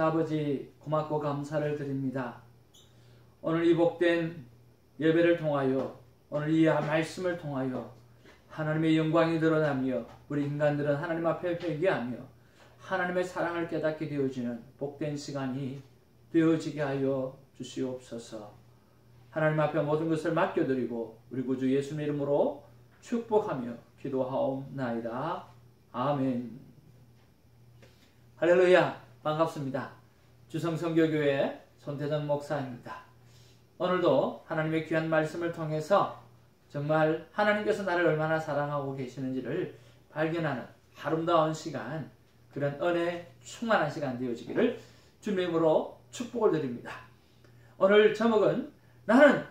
아버지 고맙고 감사를 드립니다. 오늘 이 복된 예배를 통하여 오늘 이 말씀을 통하여 하나님의 영광이 드러나며 우리 인간들은 하나님 앞에 회개하며 하나님의 사랑을 깨닫게 되어지는 복된 시간이 되어지게 하여 주시옵소서. 하나님 앞에 모든 것을 맡겨드리고 우리 구주 예수님의 이름으로 축복하며 기도하옵나이다. 아멘. 할렐루야. 반갑습니다. 주성성교교회 손태정 목사입니다. 오늘도 하나님의 귀한 말씀을 통해서 정말 하나님께서 나를 얼마나 사랑하고 계시는지를 발견하는 아름다운 시간, 그런 은혜 충만한 시간 되어지기를 주님의 이름으로 축복을 드립니다. 오늘 제목은 나는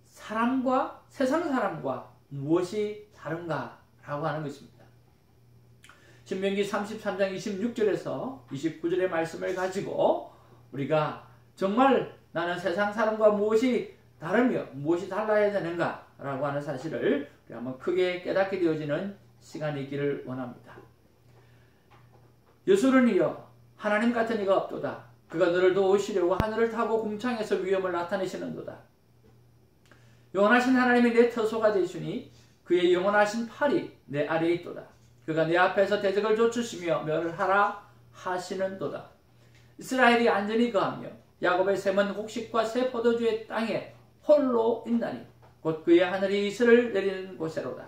사람과 세상 사람과 무엇이 다른가 라고 하는 것입니다. 신명기 33장 26절에서 29절의 말씀을 가지고 우리가 정말 나는 세상 사람과 무엇이 다르며 무엇이 달라야 되는가 라고 하는 사실을 우리 한번 크게 깨닫게 되어지는 시간이 있기를 원합니다. 여수는 이여 하나님 같은 이가 없도다. 그가 너를 도우시려고 하늘을 타고 궁창에서 위엄을 나타내시는도다. 영원하신 하나님이 내 터소가 되시니 그의 영원하신 팔이 내 아래에 있도다. 그가 내 앞에서 대적을 쫓으시며 멸하라 하시는도다. 이스라엘이 안전히 거하며 야곱의 샘은 곡식과 새 포도주의 땅에 홀로 있나니 곧 그의 하늘이 이슬을 내리는 곳에로다.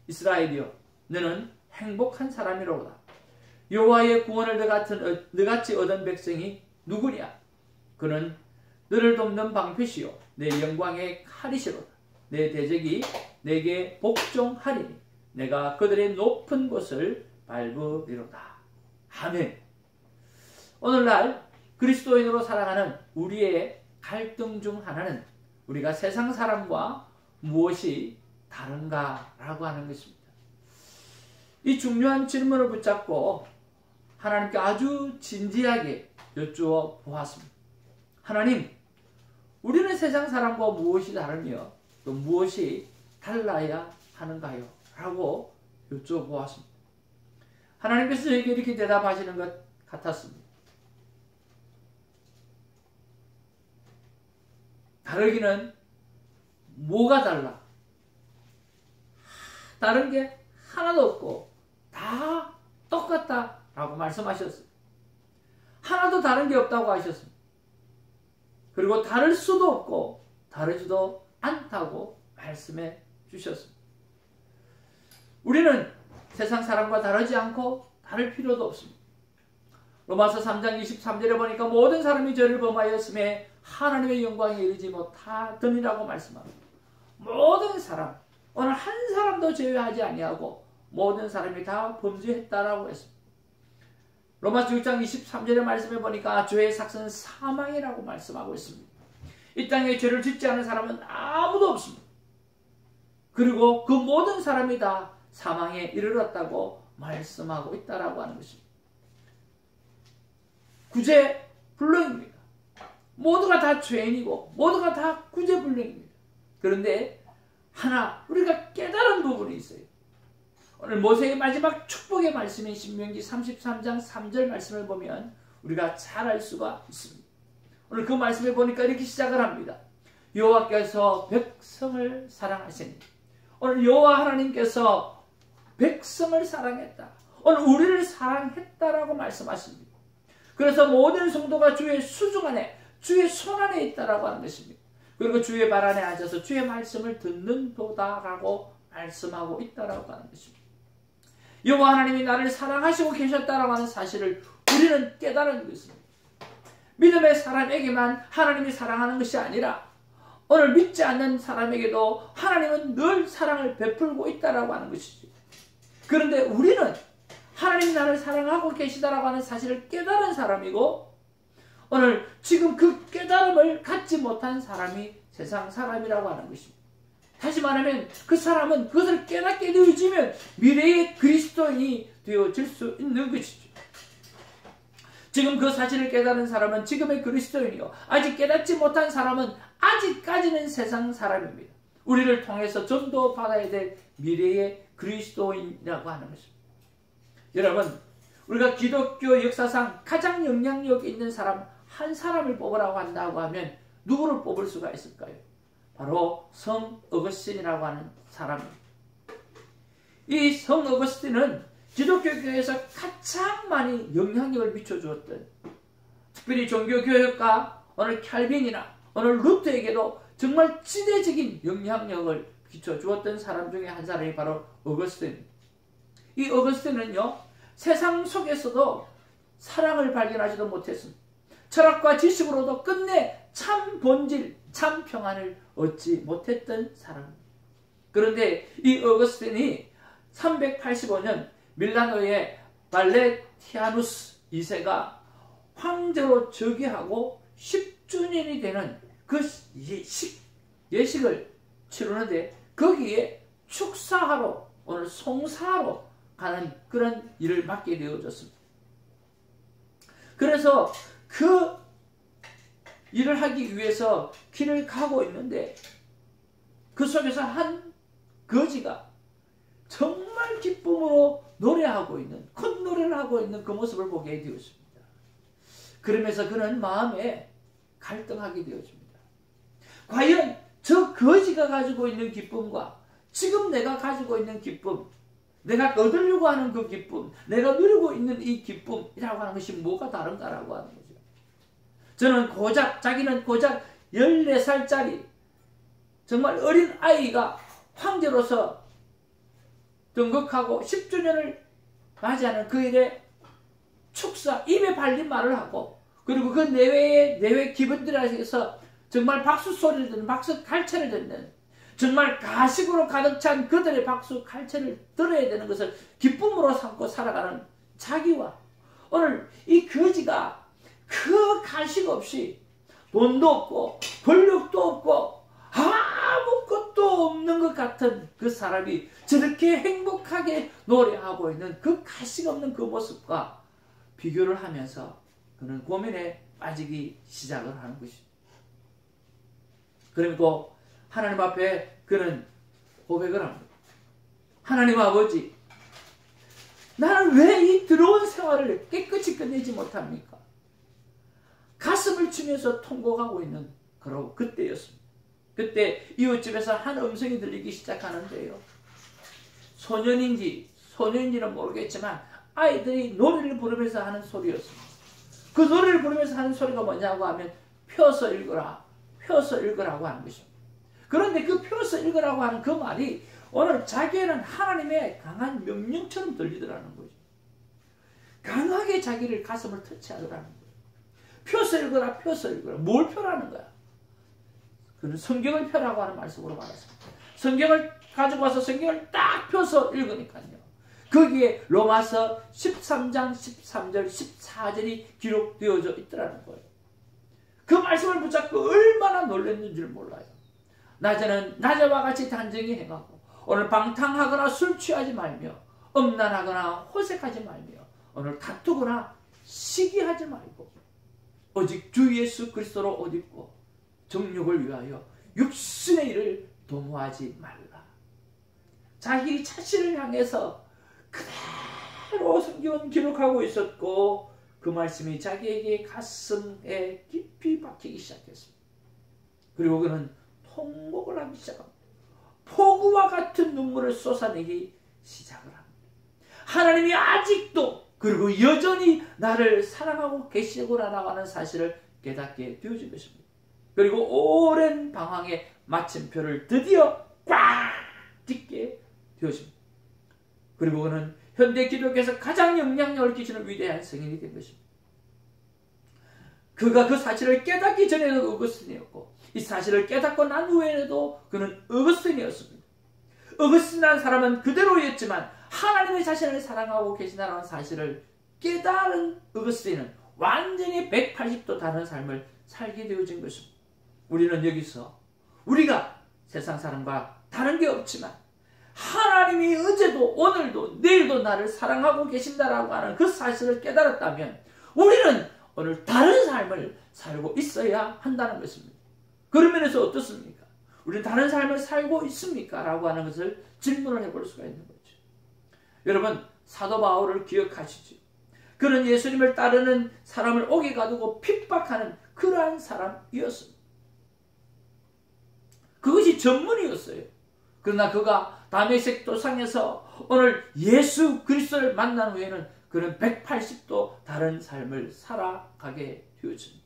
이스라엘이여 너는 행복한 사람이로다. 여호와의 구원을 너같이 얻은 백성이 누구냐? 그는 너를 돕는 방패시요 내 영광의 칼이시로다. 내 대적이 내게 복종하리니 내가 그들의 높은 곳을 밟으리로다. 아멘. 오늘날 그리스도인으로 살아가는 우리의 갈등 중 하나는 우리가 세상 사람과 무엇이 다른가라고 하는 것입니다. 이 중요한 질문을 붙잡고 하나님께 아주 진지하게 여쭈어 보았습니다. 하나님, 우리는 세상 사람과 무엇이 다르며 또 무엇이 달라야 하는가요? 라고 여쭤보았습니다. 하나님께서 저에게 이렇게 대답하시는 것 같았습니다. 다르기는 뭐가 달라? 다른 게 하나도 없고 다 똑같다 라고 말씀하셨어요. 하나도 다른 게 없다고 하셨습니다. 그리고 다를 수도 없고 다르지도 않다고 말씀해 주셨습니다. 우리는 세상 사람과 다르지 않고 다를 필요도 없습니다. 로마서 3장 23절에 보니까 모든 사람이 죄를 범하였음에 하나님의 영광에 이르지 못하더니라고 말씀합니다. 모든 사람, 오늘 한 사람도 제외하지 아니하고 모든 사람이 다 범죄했다라고 했습니다. 로마서 6장 23절의 말씀에 보니까 죄의 삭은 사망이라고 말씀하고 있습니다. 이 땅에 죄를 짓지 않은 사람은 아무도 없습니다. 그리고 그 모든 사람이 다 사망에 이르렀다고 말씀하고 있다라고 하는 것입니다. 구제불능입니다. 모두가 다 죄인이고 모두가 다 구제불능입니다. 그런데 하나 우리가 깨달은 부분이 있어요. 오늘 모세의 마지막 축복의 말씀인 신명기 33장 3절 말씀을 보면 우리가 잘 알 수가 있습니다. 오늘 그 말씀을 보니까 이렇게 시작을 합니다. 여호와께서 백성을 사랑하시니, 오늘 여호와 하나님께서 백성을 사랑했다. 오늘 우리를 사랑했다라고 말씀하십니다. 그래서 모든 성도가 주의 수중 안에, 주의 손 안에 있다라고 하는 것입니다. 그리고 주의 발 안에 앉아서 주의 말씀을 듣는도다라고 말씀하고 있다라고 하는 것입니다. 여호와 하나님이 나를 사랑하시고 계셨다라고 하는 사실을 우리는 깨달은 것입니다. 믿음의 사람에게만 하나님이 사랑하는 것이 아니라 오늘 믿지 않는 사람에게도 하나님은 늘 사랑을 베풀고 있다라고 하는 것이죠. 그런데 우리는 하나님이 나를 사랑하고 계시다라고 하는 사실을 깨달은 사람이고, 오늘 지금 그 깨달음을 갖지 못한 사람이 세상 사람이라고 하는 것입니다. 다시 말하면 그 사람은 그것을 깨닫게 되어지면 미래의 그리스도인이 되어질 수 있는 것이죠. 지금 그 사실을 깨달은 사람은 지금의 그리스도인이요, 아직 깨닫지 못한 사람은 아직까지는 세상 사람입니다. 우리를 통해서 전도받아야 될 미래의 그리스도인이라고 하는 것입니다. 여러분, 우리가 기독교 역사상 가장 영향력 있는 사람 한 사람을 뽑으라고 한다고 하면 누구를 뽑을 수가 있을까요? 바로 성 어거스틴이라고 하는 사람입니다. 이 성 어거스틴은 기독교계에서 가장 많이 영향력을 미쳐주었던, 특별히 종교교역가 오늘 캘빈이나 오늘 루터에게도 정말 지대적인 영향력을 미쳐주었던 사람 중에 한 사람이 바로 어거스틴입니다. 이 어거스틴은요, 세상 속에서도 사랑을 발견하지도 못했습니다. 철학과 지식으로도 끝내 참 본질, 참 평안을 얻지 못했던 사람입니다. 그런데 이 어거스틴이 385년 밀라노의 발레티아누스 2세가 황제로 즉위하고 10주년이 되는 그 예식을 치르는데 거기에 축사하러, 오늘 송사하러 가는 그런 일을 맡게 되어졌습니다. 그래서 그 일을 하기 위해서 길을 가고 있는데 그 속에서 한 거지가 정말 기쁨으로 노래하고 있는, 큰 노래를 하고 있는 그 모습을 보게 되었습니다. 그러면서 그는 마음에 갈등하게 되어집니다. 과연 저 거지가 가지고 있는 기쁨과 지금 내가 가지고 있는 기쁨, 내가 얻으려고 하는 그 기쁨, 내가 누리고 있는 이 기쁨이라고 하는 것이 뭐가 다른가라고 하는 거죠. 자기는 고작 14살짜리 정말 어린 아이가 황제로서 등극하고 10주년을 맞이하는 그 일에 축사, 입에 발린 말을 하고, 그리고 그 내외 기분들에서 정말 박수 소리를 듣는, 박수 갈채를 듣는, 정말 가식으로 가득 찬 그들의 박수 갈채를 들어야 되는 것을 기쁨으로 삼고 살아가는 자기와, 오늘 이 거지가 그 가식 없이 돈도 없고 권력도 없고 아무것도 없는 것 같은 그 사람이 저렇게 행복하게 노래하고 있는 그 가식 없는 그 모습과 비교를 하면서 그는 고민에 빠지기 시작을 하는 것입니다. 그리고 하나님 앞에 그는 고백을 합니다. 하나님 아버지, 나는 왜 이 더러운 생활을 깨끗이 끝내지 못합니까? 가슴을 치면서 통곡하고 있는 그때였습니다. 그때 이웃집에서 한 음성이 들리기 시작하는데요. 소년인지는 모르겠지만 아이들이 노래를 부르면서 하는 소리였습니다. 그 노래를 부르면서 하는 소리가 뭐냐고 하면 펴서 읽으라고 하는 것입니다. 그런데 그 펴서 읽으라고 하는 그 말이 오늘 자기에는 하나님의 강한 명령처럼 들리더라는 거죠. 강하게 자기를 가슴을 터치하더라는 거예요. 펴서 읽으라. 뭘 펴라는 거야? 그는 성경을 펴라고 하는 말씀으로 말했습니다. 성경을 가지고 와서 성경을 딱 펴서 읽으니까요. 거기에 로마서 13장 13절 14절이 기록되어져 있더라는 거예요. 그 말씀을 붙잡고 얼마나 놀랐는지 몰라요. 낮에는 낮에와 같이 단정히 행하고 오늘 방탕하거나 술 취하지 말며 음란하거나 호색하지 말며 오늘 다투거나 시기하지 말고 오직 주 예수 그리스도로 옷 입고 정욕을 위하여 육신의 일을 도모하지 말라. 자기 자신을 향해서 그대로 성경은 기록하고 있었고 그 말씀이 자기에게 가슴에 깊이 박히기 시작했습니다. 그리고 그는 통곡을 하기 시작합니다. 폭우와 같은 눈물을 쏟아내기 시작을 합니다. 하나님이 아직도 그리고 여전히 나를 사랑하고 계시구나라고 하는 사실을 깨닫게 되어진 것입니다. 그리고 오랜 방황의 마침표를 드디어 꽉 찍게 되어집니다. 그리고 그는 현대 기독교에서 가장 영향력을 끼치는 위대한 성인이 된 것입니다. 그가 그 사실을 깨닫기 전에는 어거스틴이었고 이 사실을 깨닫고 난 후에도 그는 어거스틴이었습니다. 어거스틴이라는 사람은 그대로였지만 하나님의 자신을 사랑하고 계시다는 사실을 깨달은 어거스틴은 완전히 180도 다른 삶을 살게 되어진 것입니다. 우리는 여기서 우리가 세상 사람과 다른 게 없지만 하나님이 어제도 오늘도 내일도 나를 사랑하고 계신다라고 하는 그 사실을 깨달았다면 우리는 오늘 다른 삶을 살고 있어야 한다는 것입니다. 그런 면에서 어떻습니까? 우리는 다른 삶을 살고 있습니까? 라고 하는 것을 질문을 해볼 수가 있는 거죠. 여러분 사도 바울을 기억하시죠? 그는 예수님을 따르는 사람을 옥에 가두고 핍박하는 그러한 사람이었습니다. 그것이 전문이었어요. 그러나 그가 다메섹 도상에서 오늘 예수 그리스도를 만난 후에는 그는 180도 다른 삶을 살아가게 되었습니다.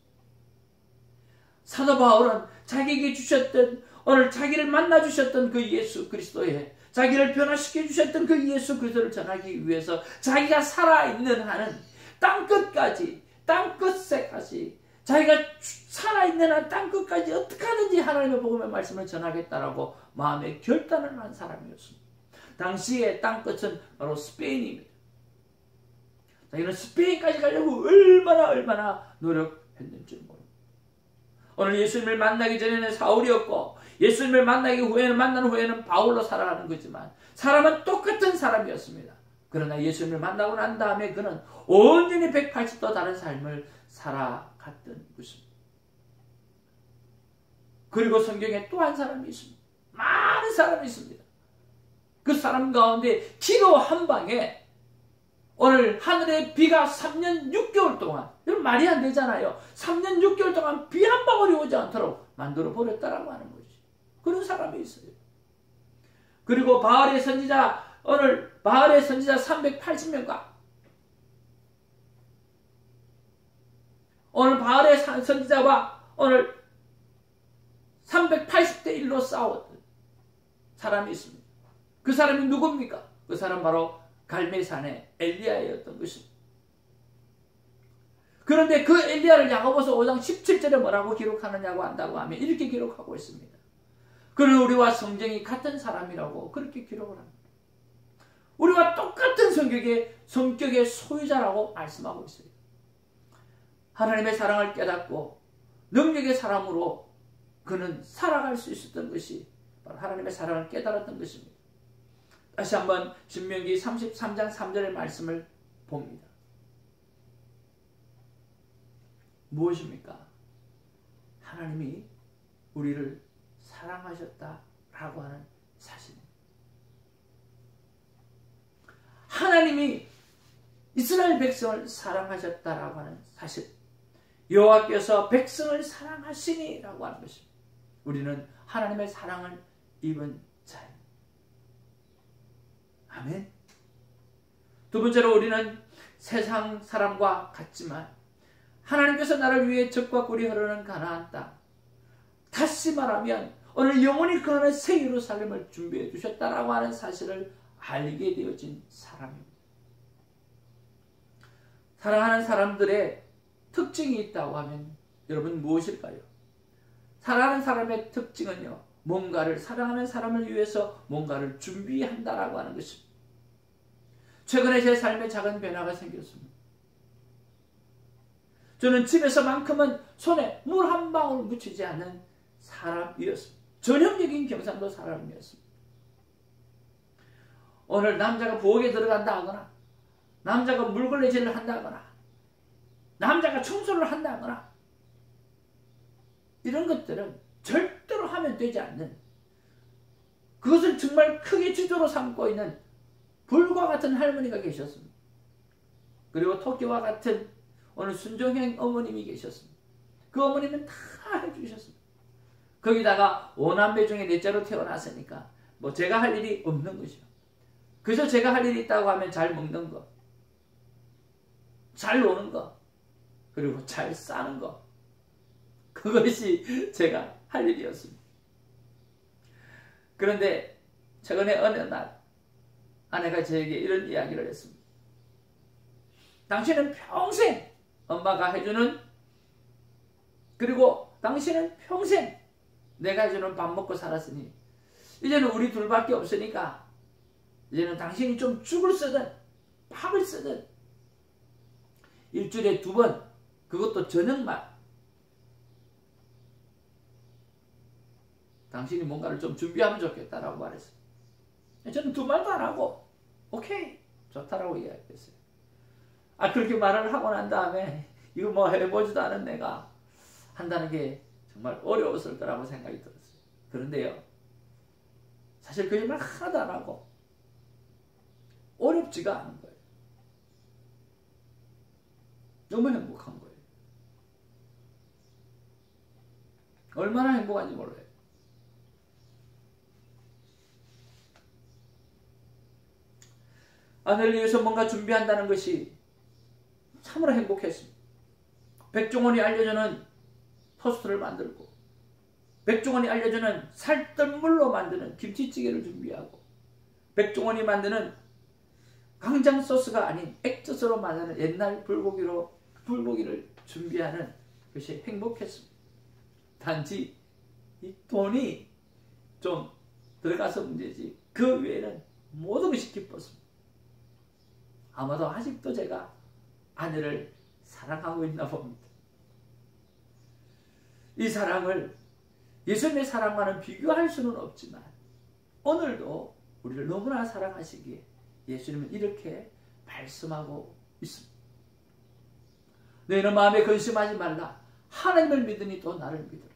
사도 바울은 자기에게 주셨던, 오늘 자기를 만나 주셨던 그 예수 그리스도에, 자기를 변화시켜 주셨던 그 예수 그리스도를 전하기 위해서 자기가 살아있는 한은 땅끝까지, 땅끝새까지, 자기가 살아있는 한 땅끝까지 어떻게 하든지 하나님의 복음의 말씀을 전하겠다라고 마음에 결단을 한 사람이었습니다. 당시의 땅끝은 바로 스페인입니다. 자기는 스페인까지 가려고 얼마나 노력했는지 모릅니다. 오늘 예수님을 만나기 전에는 사울이었고, 예수님을 만난 후에는 바울로 살아가는 거지만, 사람은 똑같은 사람이었습니다. 그러나 예수님을 만나고 난 다음에 그는 온전히 180도 다른 삶을 살아갔던 것입니다. 그리고 성경에 또 한 사람이 있습니다. 많은 사람이 있습니다. 그 사람 가운데 기도 한 방에 오늘 하늘에 비가 3년 6개월 동안, 여러분 말이 안 되잖아요. 3년 6개월 동안 비 한 방울이 오지 않도록 만들어 버렸다라고 하는 거지. 그런 사람이 있어요. 그리고 바알의 선지자, 오늘 바알의 선지자 380명과 오늘 바알의 선지자와 오늘 380대 1로 싸웠던 사람이 있습니다. 그 사람이 누굽니까? 그 사람 바로 갈멜산의 엘리야였던 것입니다. 그런데 그 엘리야를 야고보서 5장 17절에 뭐라고 기록하느냐고 한다고 하면 이렇게 기록하고 있습니다. 그는 우리와 성정이 같은 사람이라고 그렇게 기록을 합니다. 우리와 똑같은 성격의 소유자라고 말씀하고 있어요. 하나님의 사랑을 깨닫고 능력의 사람으로 그는 살아갈 수 있었던 것이 바로 하나님의 사랑을 깨달았던 것입니다. 다시 한번 신명기 33장 3절의 말씀을 봅니다. 무엇입니까? 하나님이 우리를 사랑하셨다라고 하는 사실입니다. 하나님이 이스라엘 백성을 사랑하셨다라고 하는 사실, 여호와께서 백성을 사랑하시니라고 하는 것입니다. 우리는 하나님의 사랑을 입은 자입니다. 아멘. 두 번째로 우리는 세상 사람과 같지만 하나님께서 나를 위해 적과 꿀이 흐르는 가나안 땅, 다시 말하면 오늘 영원히 거하는 새 예루살렘을 준비해 주셨다라고 하는 사실을 알게 되어진 사람입니다. 사랑하는 사람들의 특징이 있다고 하면 여러분 무엇일까요? 사랑하는 사람의 특징은요, 사랑하는 사람을 위해서 뭔가를 준비한다라고 하는 것입니다. 최근에 제 삶에 작은 변화가 생겼습니다. 저는 집에서만큼은 손에 물 한 방울 묻히지 않는 사람이었습니다. 전형적인 경상도 사람이었습니다. 오늘 남자가 부엌에 들어간다 하거나, 남자가 물걸레질을 한다거나, 남자가 청소를 한다거나, 이런 것들은 절대로 하면 되지 않는, 그것을 정말 크게 지도로 삼고 있는 불과 같은 할머니가 계셨습니다. 그리고 토끼와 같은 오늘 순종형 어머님이 계셨습니다. 그 어머님은 다 해주셨습니다. 거기다가 5남매 중에 4째로 태어났으니까 뭐 제가 할 일이 없는 것이요. 그래서 제가 할 일이 있다고 하면 잘 먹는 거, 잘 노는 거, 그리고 잘 싸는 거, 그것이 제가 할 일이었습니다. 그런데 최근에 어느 날 아내가 저에게 이런 이야기를 했습니다. 당신은 평생 엄마가 해주는, 그리고 당신은 평생 내가 해주는 밥 먹고 살았으니 이제는 우리 둘밖에 없으니까 이제는 당신이 좀 죽을 쓰든 밥을 쓰든 일주일에 2번, 그것도 저녁만 당신이 뭔가를 좀 준비하면 좋겠다라고 말했어요. 저는 2말도 안 하고 오케이 좋다라고 이야기했어요. 그렇게 말을 하고 난 다음에 이거 뭐 해보지도 않은 내가 한다는 게 정말 어려웠을 거라고 생각이 들었어요. 그런데요, 사실 거짓말 하나도 안 하고 어렵지가 않은 거예요. 너무 행복한 거예요. 얼마나 행복한지 몰라요. 아내를 위해서 뭔가 준비한다는 것이 참으로 행복했습니다. 백종원이 알려주는 토스트를 만들고, 백종원이 알려주는 살뜰물로 만드는 김치찌개를 준비하고, 백종원이 만드는 강정 소스가 아닌 액젓으로 만드는 옛날 불고기를 준비하는 것이 행복했습니다. 단지 이 돈이 좀 들어가서 문제지 그 외에는 모든 것이 기뻤습니다. 아마도 아직도 제가 아내를 사랑하고 있나 봅니다. 이 사랑을 예수님의 사랑과는 비교할 수는 없지만 오늘도 우리를 너무나 사랑하시기에 예수님은 이렇게 말씀하고 있습니다. 너희는 마음에 근심하지 말라. 하나님을 믿으니 또 나를 믿으라.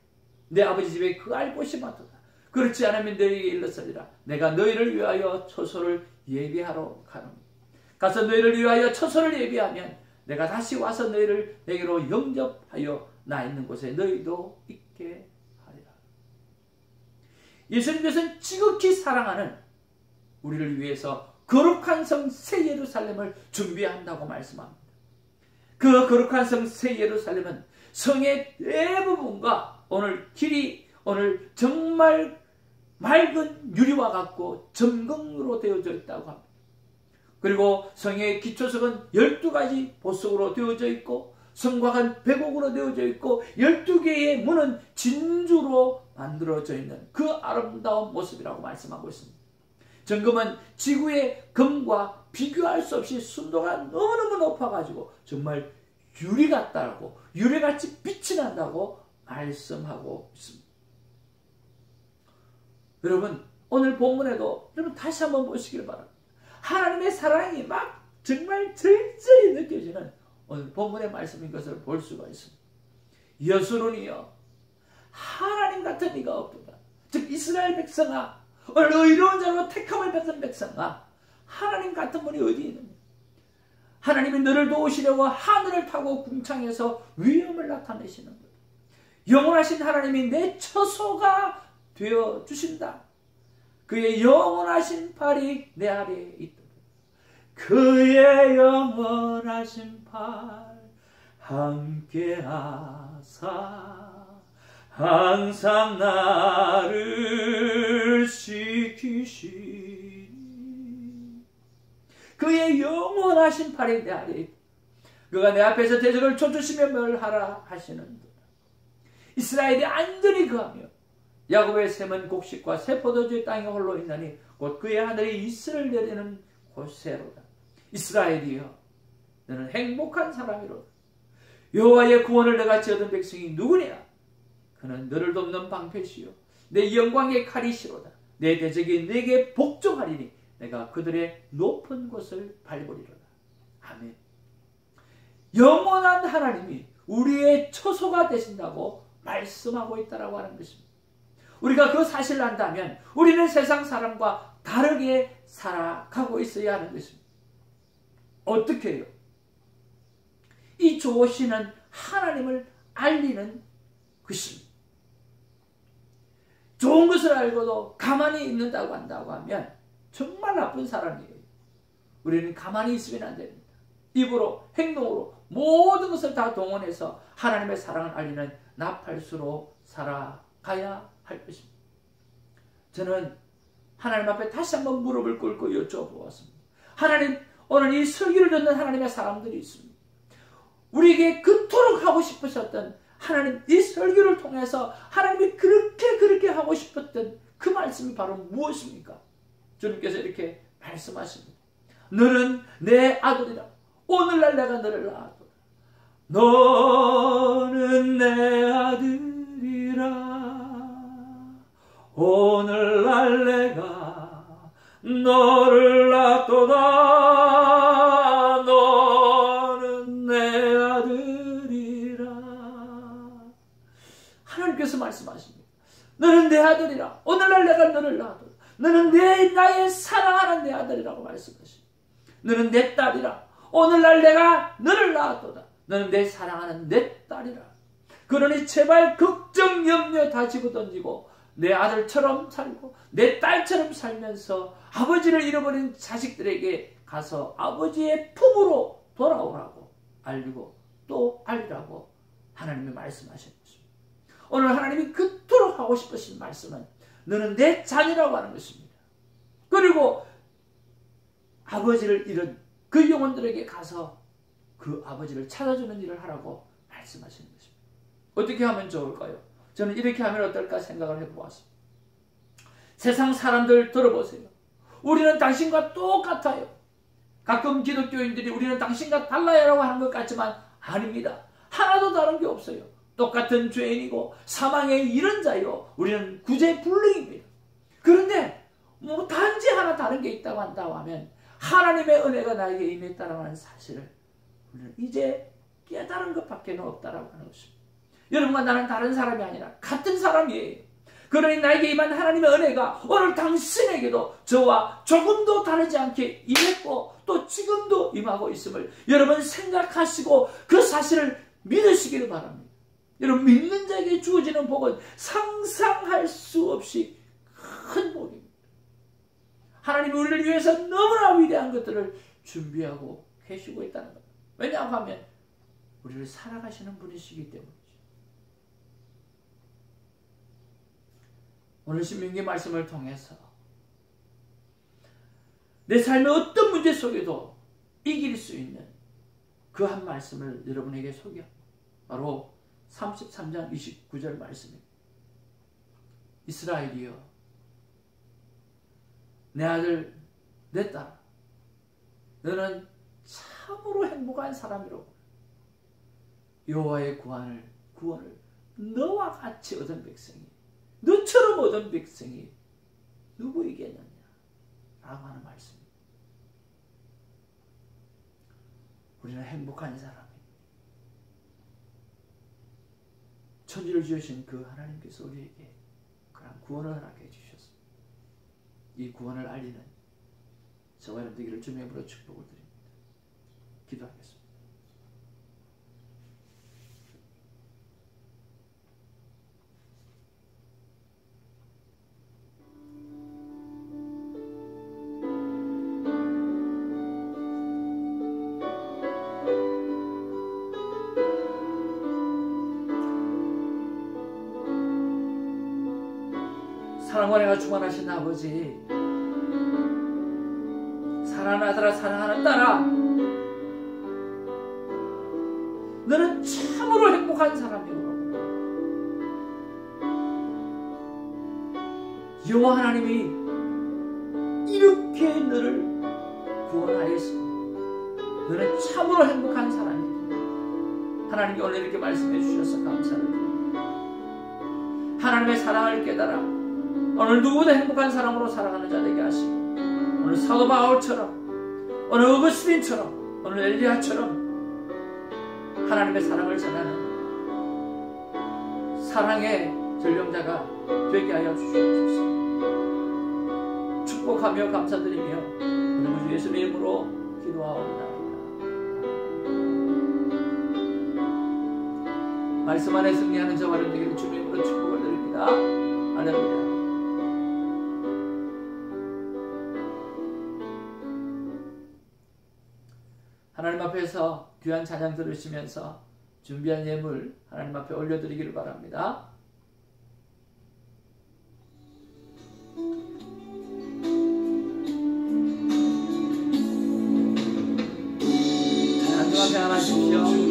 내 아버지 집에 그 알 곳이 많도다. 그렇지 않으면 너희에게 일렀으리라. 내가 너희를 위하여 처소를 예비하러 가노니. 가서 너희를 위하여 처소를 예비하면 내가 다시 와서 너희를 내게로 영접하여 나 있는 곳에 너희도 있게 하리라. 예수님께서는 지극히 사랑하는 우리를 위해서 거룩한 성 새 예루살렘을 준비한다고 말씀합니다. 그 거룩한 성 새 예루살렘은 성의 대부분과 오늘 정말 맑은 유리와 같고 점검으로 되어져 있다고 합니다. 그리고 성의 기초석은 12가지 보석으로 되어져 있고 성곽은 백옥으로 되어져 있고 12개의 문은 진주로 만들어져 있는 그 아름다운 모습이라고 말씀하고 있습니다. 정금은 지구의 금과 비교할 수 없이 순도가 너무너무 높아가지고 정말 유리 같다고, 유리같이 빛이 난다고 말씀하고 있습니다. 여러분, 오늘 본문에도 여러분 다시 한번 보시길 바랍니다. 하나님의 사랑이 막 정말 절절히 느껴지는 오늘 본문의 말씀인 것을 볼 수가 있습니다. 여수론이여 하나님 같은 이가 없도다. 즉 이스라엘 백성아, 오늘 의로운 자로 택함을 받은 백성아, 하나님 같은 분이 어디 있느냐. 하나님이 너를 도우시려고 하늘을 타고 궁창에서 위엄을 나타내시는 것. 영원하신 하나님이 내 처소가 되어 주신다. 그의 영원하신 팔이 내 아래에 있도다. 그의 영원하신 팔 함께하사 항상 나를 지키시니. 그의 영원하신 팔이 내 아래에 있다. 그가 내 앞에서 대적을 쫓으시며 멸하라 하시는도다. 이스라엘이 안전히 거하며 야곱의 샘은 곡식과 새 포도주의 땅에 홀로 있나니 곧 그의 하늘이 이슬을 내리는 곳새로다. 이스라엘이여 너는 행복한 사람이로다. 여호와의 구원을 너같이 얻은 백성이 누구냐. 그는 너를 돕는 방패시요 내 영광의 칼이시로다. 내 대적이 내게 복종하리니 내가 그들의 높은 곳을 밟으리로다. 아멘. 영원한 하나님이 우리의 처소가 되신다고 말씀하고 있다라고 하는 것입니다. 우리가 그 사실을 안다면 우리는 세상 사람과 다르게 살아가고 있어야 하는 것입니다. 어떻게 해요? 이 좋으시는 하나님을 알리는 것입니다. 좋은 것을 알고도 가만히 있는다고 한다고 하면 정말 나쁜 사람이에요. 우리는 가만히 있으면 안 됩니다. 입으로, 행동으로 모든 것을 다 동원해서 하나님의 사랑을 알리는 나팔수로 살아가야 할 것입니다. 저는 하나님 앞에 다시 한번 무릎을 꿇고 여쭤보았습니다. 하나님, 오늘 이 설교를 듣는 하나님의 사람들이 있습니다. 우리에게 그토록 하고 싶으셨던 하나님, 이 설교를 통해서 하나님이 그렇게 하고 싶었던 그 말씀이 바로 무엇입니까? 주님께서 이렇게 말씀하십니다. 너는 내 아들이라. 오늘날 내가 너를 낳았도다. 너는 내 아들이라. 오늘날 내가 너를 낳았도다. 너는 내 아들이라. 하나님께서 말씀하십니다. 너는 내 아들이라. 오늘날 내가 너를 낳았도다. 너는 나의 사랑하는 내 아들이라고 말씀하십니다. 너는 내 딸이라. 오늘날 내가 너를 낳았도다. 너는 내 사랑하는 내 딸이라. 그러니 제발 걱정 염려 다 집어던지고 내 아들처럼 살고 내 딸처럼 살면서 아버지를 잃어버린 자식들에게 가서 아버지의 품으로 돌아오라고 알리고 또 알리라고 하나님이 말씀하신 것입니다. 오늘 하나님이 그토록 하고 싶으신 말씀은 너는 내 자녀라고 하는 것입니다. 그리고 아버지를 잃은 그 영혼들에게 가서 그 아버지를 찾아주는 일을 하라고 말씀하시는 것입니다. 어떻게 하면 좋을까요? 저는 이렇게 하면 어떨까 생각을 해보았습니다. 세상 사람들 들어보세요. 우리는 당신과 똑같아요. 가끔 기독교인들이 우리는 당신과 달라요 라고 하는 것 같지만 아닙니다. 하나도 다른 게 없어요. 똑같은 죄인이고 사망의 이른 자요. 우리는 구제불능입니다. 그런데 단지 하나 다른 게 있다고 한다고 하면 하나님의 은혜가 나에게 임했다는 하는 사실을 우리는 이제 깨달은 것밖에 없다라고 하는 것입니다. 여러분과 나는 다른 사람이 아니라 같은 사람이에요. 그러니 나에게 임한 하나님의 은혜가 오늘 당신에게도 저와 조금도 다르지 않게 임했고 또 지금도 임하고 있음을 여러분 생각하시고 그 사실을 믿으시기를 바랍니다. 여러분 믿는 자에게 주어지는 복은 상상할 수 없이 큰 복입니다. 하나님이 우리를 위해서 너무나 위대한 것들을 준비하고 계시고 있다는 겁니다. 왜냐하면 우리를 살아가시는 분이시기 때문이죠. 오늘 신명기 말씀을 통해서 내 삶의 어떤 문제 속에도 이길 수 있는 그 한 말씀을 여러분에게 소개합니다. 바로 33장 29절 말씀입니다. 이스라엘이여 내 아들 내 딸 너는 참으로 행복한 사람이로고 여호와의 구원을 너와 같이 얻은 백성이 너처럼 얻은 백성이 누구이겠느냐 라고 하는 말씀입니다. 우리는 행복한 사람입니다. 천지를 지으신 그 하나님께서 우리에게 그런 구원을 허락해 주셨습니다. 이 구원을 알리는 저와 여러분 되기를 주님의 이름으로 축복을 드립니다. 기도하겠습니다. 사랑과 은혜가 충만하신 아버지, 사랑하는 아들아 사랑하는 딸아, 너는 참으로 행복한 사람이오. 여호와 하나님이 이렇게 너를 구원하였으니 너는 참으로 행복한 사람이오. 하나님이 오늘 이렇게 말씀해 주셔서 감사를 드립니다. 하나님의 사랑을 깨달아 오늘 누구보다 행복한 사람으로 살아가는 자 되게 하시고, 오늘 사도 바울처럼, 오늘 어거스틴처럼, 오늘 엘리야처럼 하나님의 사랑을 전하는 사랑의 전령자가 되게 하여 주시옵소서. 축복하며 감사드리며 우리 주 예수님의 이름으로 기도하옵나이다. 말씀 안에 승리하는 저와 여러분에게 주님의 이름으로 축복을 드립니다. 할렐루야. 하나님 앞에서 귀한 찬양 들으시면서 준비한 예물 하나님 앞에 올려드리기를 바랍니다. 하나님 앞에 하나십시오.